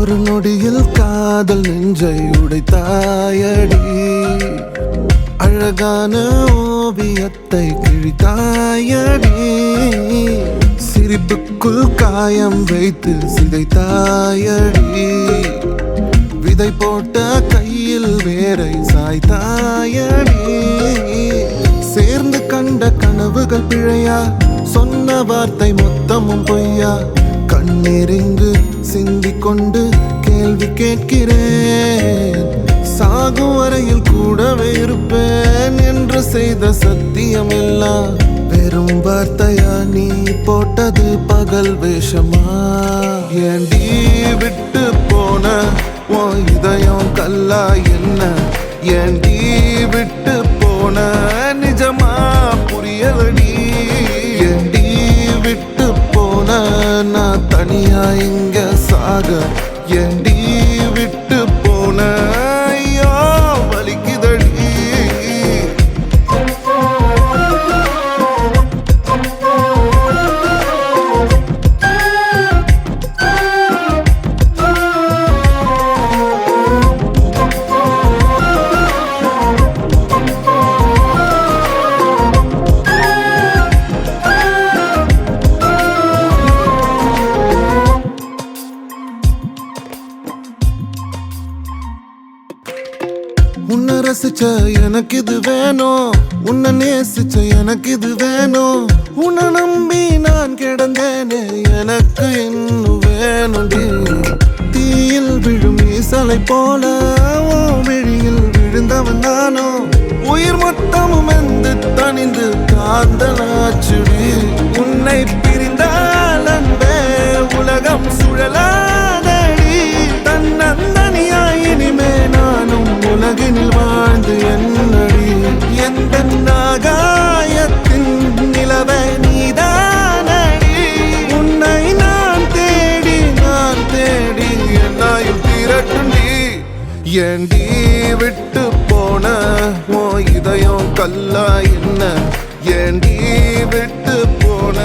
ஒரு நொடியில் காதல் நெஞ்சை உடைத்தாயடி. அழகான ஓவியத்தை கிழித்தாயடி. சிரிப்புக்குள் காயம் வைத்து சிதைத்தாயடி. விதை போட்ட கையில் வேரை சாய்த்தாயடி. சேர்ந்து கண்ட கனவுகள் பிழையா, சொன்ன வார்த்தை மொத்தமும் பொய்யா. கண்ணீரிங்கு சிந்திக் கொண்டு கேள்வி கேட்கிறேன். சாகும் வரையில் கூடவே இருப்பேன் என்று செய்த சத்தியம் எல்லாம் வெறும் வார்த்தையா? நீ போட்டது பகல் வேஷமா? ஏண்டி விட்டு போன உன் இதயம் கல்லா என்ன? ஏண்டி விட்டு போன நிஜமா புரியலடி. ஏண்டி விட்டு போன நான் தனியா இங்க சாக? ஏண்டி விட்டு போன ஐயோ வலிக்குதடி. உன்னை ரசிச்ச எனக்கு இது வேணும், உன்னை நேசிச்ச எனக்கு இது வேணும். உன்னை நம்பி நான் கிடந்தேனே எனக்கு இன்னும் வேணும்டி. தீயில் விழும் ஈசலை போல விழியில் விழுந்தவன் நானோ. உயிர் மொத்தமும் வந்து தனிந்து காந்தலாச்சுடி. உன்னை பிரிந்தால் அன்பே உலகம் சுழலாதடி. தன்னந்தனியாய் இனிமே நானும் உலகினில் வாழ்ந்து என்னடி. எந்த நாகாயத்தின் நிலவை நீதானடி. உன்னை நான் தேடி என்னாயும் திரட்டுண்டி. ஏண்டி விட்டு போன உன் இதயம் கல்லா என்ன? ஏண்டி விட்டு போன